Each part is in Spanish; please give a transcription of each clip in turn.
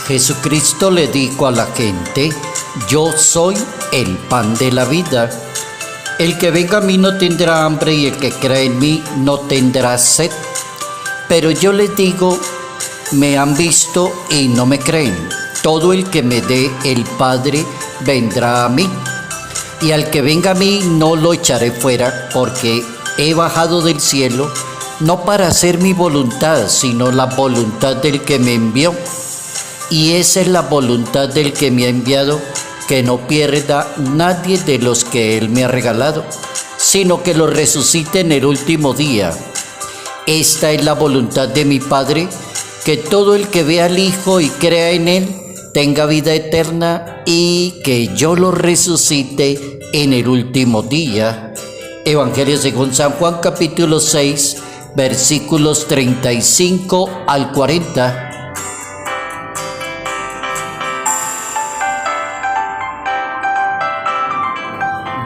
Jesucristo le dijo a la gente: yo soy el pan de la vida. El que venga a mí no tendrá hambre y el que cree en mí no tendrá sed. Pero yo les digo, me han visto y no me creen. Todo el que me dé el Padre vendrá a mí. Y al que venga a mí no lo echaré fuera, porque he bajado del cielo no para hacer mi voluntad, sino la voluntad del que me envió. Y esa es la voluntad del que me ha enviado, que no pierda nadie de los que Él me ha regalado, sino que lo resucite en el último día. Esta es la voluntad de mi Padre, que todo el que vea al Hijo y crea en Él tenga vida eterna, y que yo lo resucite en el último día. Evangelio según San Juan, capítulo 6, versículos 35 al 40.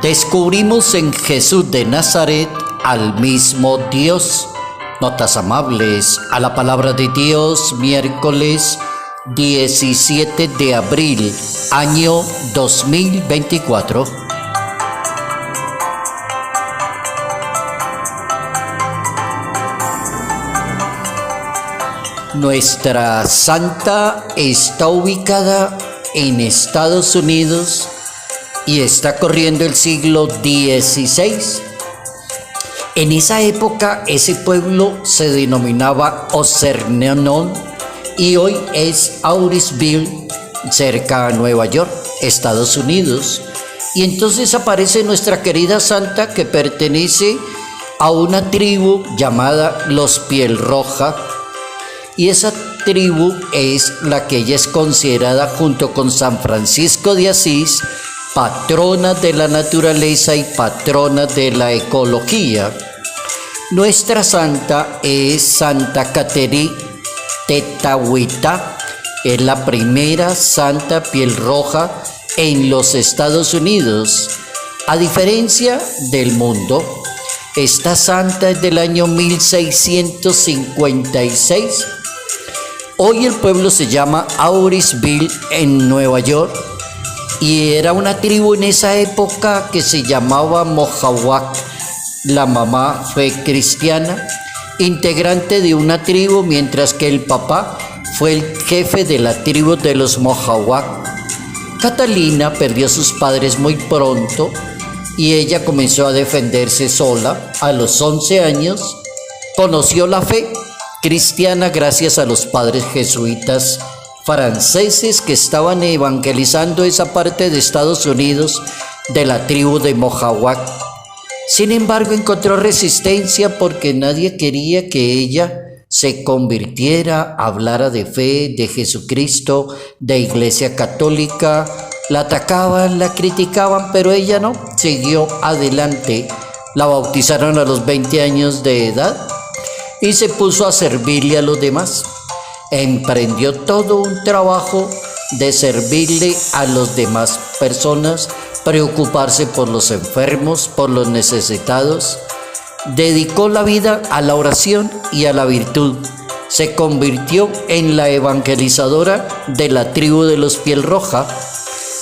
Descubrimos en Jesús de Nazaret al mismo Dios. Notas amables a la palabra de Dios, miércoles 17 de abril, año 2024. Nuestra santa está ubicada en Estados Unidos y está corriendo el siglo XVI. En esa época ese pueblo se denominaba Osernenon y hoy es Auricville, cerca a Nueva York, Estados Unidos. Y entonces aparece nuestra querida santa, que pertenece a una tribu llamada los Piel Roja, y esa tribu es la que ella es considerada, junto con San Francisco de Asís, patrona de la naturaleza y patrona de la ecología. Nuestra santa es Santa Catherine Tetahuita, es la primera santa piel roja en los Estados Unidos. A diferencia del mundo, esta santa es del año 1656. Hoy el pueblo se llama Auricville, en Nueva York, y era una tribu en esa época que se llamaba Mohawk. La mamá fue cristiana, integrante de una tribu, mientras que el papá fue el jefe de la tribu de los Mohawk. Catalina perdió a sus padres muy pronto y ella comenzó a defenderse sola. A los 11 años conoció la fe cristiana gracias a los padres jesuitas franceses que estaban evangelizando esa parte de Estados Unidos de la tribu de Mohawk. Sin embargo, encontró resistencia porque nadie quería que ella se convirtiera, hablara de fe, de Jesucristo, de Iglesia Católica. La atacaban, la criticaban, pero ella no, siguió adelante. La bautizaron a los 20 años de edad y se puso a servirle a los demás. Emprendió todo un trabajo de servirle a las demás personas, preocuparse por los enfermos, por los necesitados. Dedicó la vida a la oración y a la virtud. Se convirtió en la evangelizadora de la tribu de los Piel Roja.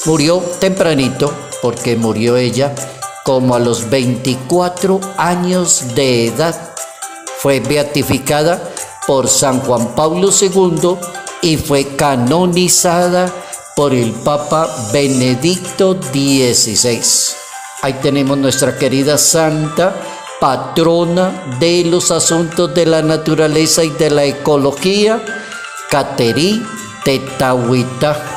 Murió tempranito, porque murió ella como a los 24 años de edad. Fue beatificada por San Juan Pablo II y fue canonizada por el Papa Benedicto XVI. Ahí tenemos nuestra querida santa, patrona de los asuntos de la naturaleza y de la ecología, Catherine Tetahuita.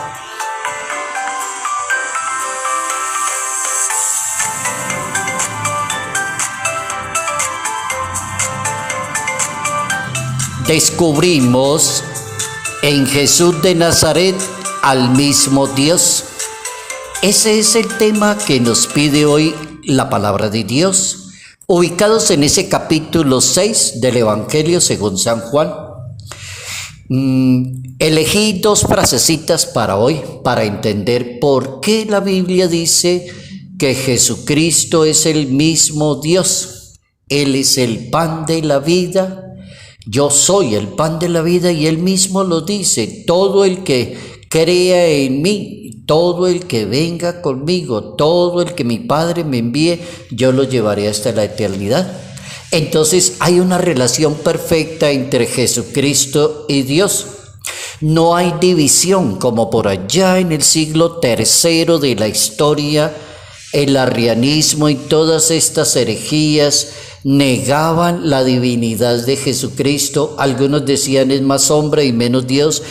Descubrimos en Jesús de Nazaret al mismo Dios. Ese es el tema que nos pide hoy la palabra de Dios, ubicados en ese capítulo 6 del Evangelio según San Juan. Elegí dos frasecitas para hoy, para entender por qué la Biblia dice que Jesucristo es el mismo Dios. Él es el pan de la vida, Yo soy el pan de la vida y Él mismo lo dice, todo el que crea en mí, todo el que venga conmigo, todo el que mi Padre me envíe, yo lo llevaré hasta la eternidad. Entonces hay una relación perfecta entre Jesucristo y Dios. No hay división como por allá en el siglo III de la historia, el arrianismo y todas estas herejías negaban la divinidad de Jesucristo. Algunos decían es más hombre y menos Dios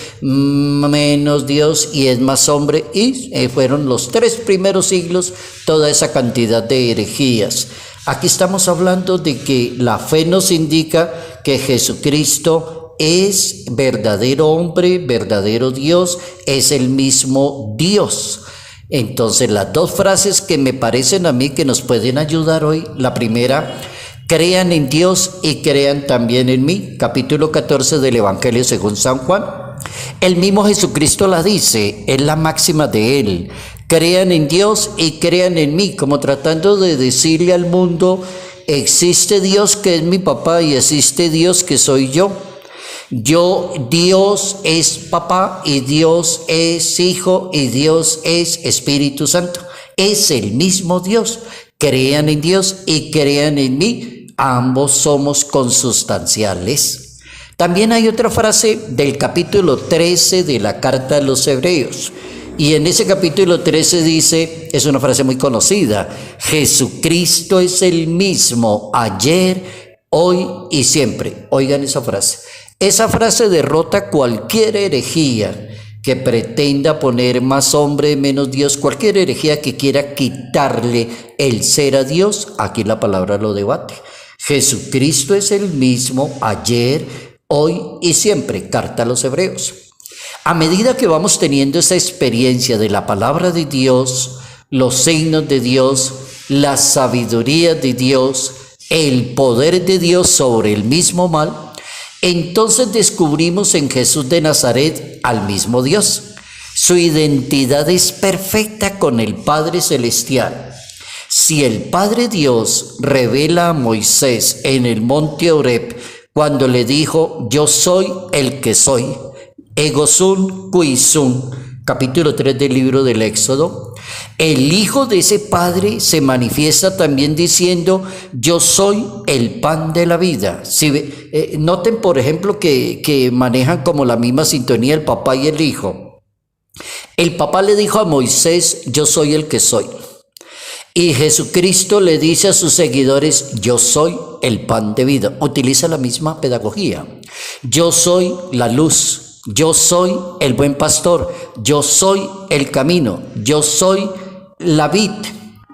y es más hombre, y fueron los 3 primeros siglos toda esa cantidad de herejías. Aquí estamos hablando de que la fe nos indica que Jesucristo es verdadero hombre, verdadero Dios, es el mismo Dios. Entonces las 2 frases que me parecen a mí que nos pueden ayudar hoy, la primera: crean en Dios y crean también en mí, capítulo 14 del Evangelio según San Juan. El mismo Jesucristo la dice, es la máxima de Él: crean en Dios y crean en mí, como tratando de decirle al mundo, existe Dios que es mi papá y existe Dios que soy yo. Dios es papá y Dios es hijo y Dios es Espíritu Santo. Es el mismo Dios. Crean en Dios y crean en mí. Ambos somos consustanciales. También hay otra frase del capítulo 13 de la carta a los Hebreos. Y en ese capítulo 13 dice, es una frase muy conocida: Jesucristo es el mismo ayer, hoy y siempre. Oigan esa frase. Esa frase derrota cualquier herejía que pretenda poner más hombre, menos Dios, cualquier herejía que quiera quitarle el ser a Dios. Aquí la palabra lo debate. Jesucristo es el mismo ayer, hoy y siempre. Carta a los Hebreos. A medida que vamos teniendo esa experiencia de la palabra de Dios, los signos de Dios, la sabiduría de Dios, el poder de Dios sobre el mismo mal, entonces descubrimos en Jesús de Nazaret al mismo Dios. Su identidad es perfecta con el Padre Celestial. Si el Padre Dios revela a Moisés en el monte Horeb cuando le dijo, yo soy el que soy, ego sum qui sum, capítulo 3 del libro del Éxodo, el Hijo de ese Padre se manifiesta también diciendo, yo soy el pan de la vida. Noten, por ejemplo, que manejan como la misma sintonía el papá y el hijo. El papá le dijo a Moisés, yo soy el que soy. Y Jesucristo le dice a sus seguidores, yo soy el pan de vida. Utiliza la misma pedagogía. Yo soy la luz, yo soy el buen pastor, yo soy el camino, yo soy la vid.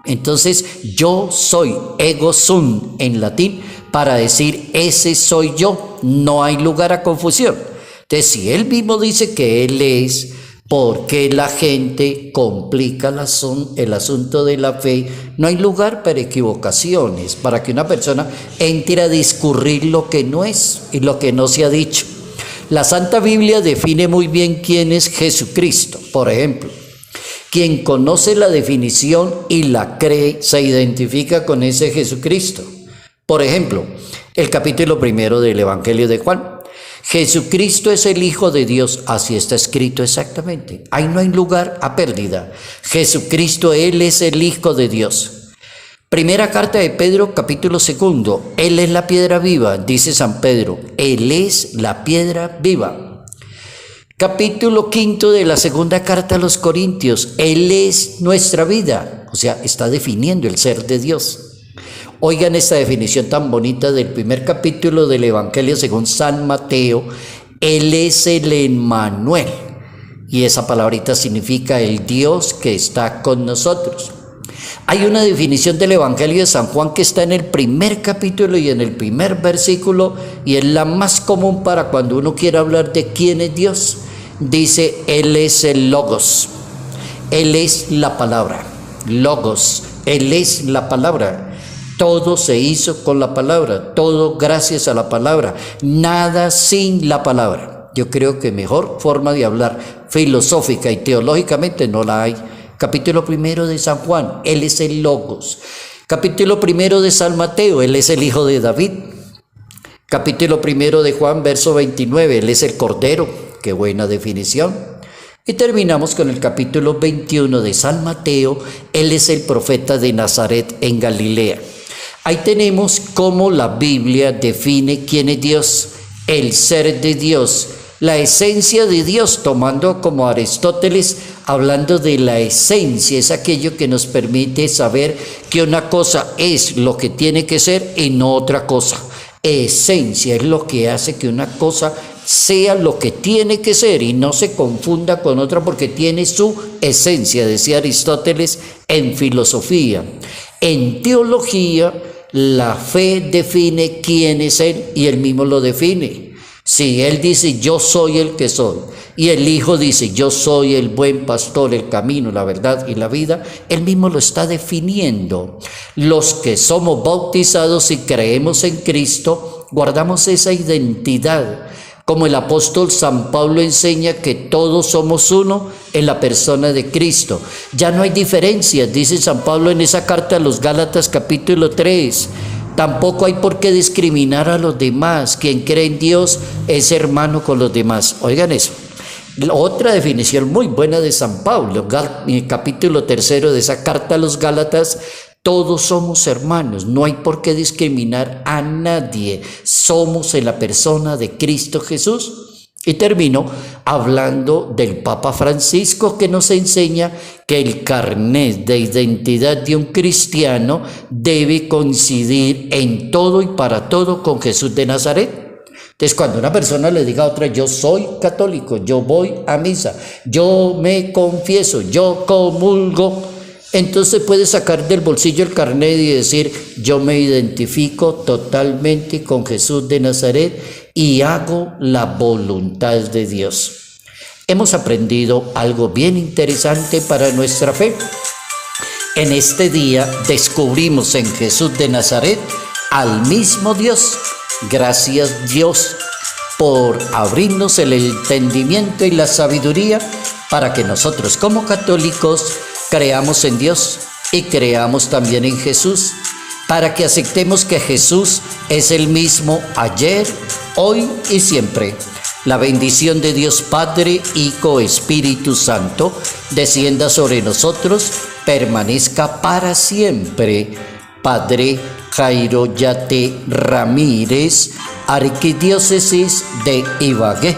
Entonces, yo soy, ego sum en latín, para decir ese soy yo. No hay lugar a confusión. Entonces, si él mismo dice que él es, ¿por qué la gente complica el asunto de la fe? No hay lugar para equivocaciones, para que una persona entre a discurrir lo que no es y lo que no se ha dicho. La Santa Biblia define muy bien quién es Jesucristo. Por ejemplo, quien conoce la definición y la cree, se identifica con ese Jesucristo. Por ejemplo, el capítulo 1 del Evangelio de Juan. Jesucristo es el Hijo de Dios, así está escrito exactamente. Ahí no hay lugar a pérdida. Jesucristo, Él es el Hijo de Dios. Primera carta de Pedro, capítulo 2. Él es la piedra viva, dice San Pedro. Él es la piedra viva. Capítulo 5 de la segunda carta a los Corintios. Él es nuestra vida. O sea, está definiendo el ser de Dios. Oigan esta definición tan bonita del primer capítulo del Evangelio según San Mateo. Él es el Emmanuel. Y esa palabrita significa el Dios que está con nosotros. Hay una definición del Evangelio de San Juan que está en el primer capítulo y en el primer versículo, y es la más común para cuando uno quiere hablar de quién es Dios. Dice, Él es el Logos. Él es la palabra. Logos. Él es la palabra. Todo se hizo con la palabra, todo gracias a la palabra, nada sin la palabra. Yo creo que mejor forma de hablar filosófica y teológicamente no la hay. Capítulo 1 de San Juan, Él es el Logos. Capítulo 1 de San Mateo, Él es el Hijo de David. Capítulo 1 de Juan, verso 29, Él es el Cordero, qué buena definición. Y terminamos con el capítulo 21 de San Mateo, Él es el profeta de Nazaret en Galilea. Ahí tenemos cómo la Biblia define quién es Dios, el ser de Dios, la esencia de Dios, tomando como Aristóteles, hablando de la esencia, es aquello que nos permite saber que una cosa es lo que tiene que ser y no otra cosa. Esencia es lo que hace que una cosa sea lo que tiene que ser y no se confunda con otra porque tiene su esencia, decía Aristóteles en filosofía. En teología, la fe define quién es Él y Él mismo lo define. Si Él dice yo soy el que soy y el Hijo dice yo soy el buen pastor, el camino, la verdad y la vida, Él mismo lo está definiendo. Los que somos bautizados y creemos en Cristo, guardamos esa identidad. Como el apóstol San Pablo enseña que todos somos uno en la persona de Cristo. Ya no hay diferencias, dice San Pablo en esa carta a los Gálatas capítulo 3. Tampoco hay por qué discriminar a los demás. Quien cree en Dios es hermano con los demás. Oigan eso. Otra definición muy buena de San Pablo, en el capítulo 3 de esa carta a los Gálatas. Todos somos hermanos, no hay por qué discriminar a nadie. Somos en la persona de Cristo Jesús. Y termino hablando del Papa Francisco, que nos enseña que el carnet de identidad de un cristiano debe coincidir en todo y para todo con Jesús de Nazaret. Entonces, cuando una persona le diga a otra, yo soy católico, yo voy a misa, yo me confieso, yo comulgo, entonces puede sacar del bolsillo el carnet y decir, yo me identifico totalmente con Jesús de Nazaret y hago la voluntad de Dios. Hemos aprendido algo bien interesante para nuestra fe. En este día descubrimos en Jesús de Nazaret al mismo Dios. Gracias Dios por abrirnos el entendimiento y la sabiduría para que nosotros como católicos creamos en Dios y creamos también en Jesús, para que aceptemos que Jesús es el mismo ayer, hoy y siempre. La bendición de Dios Padre, Hijo, Espíritu Santo, descienda sobre nosotros, permanezca para siempre. Padre Jairo Yate Ramírez, Arquidiócesis de Ibagué.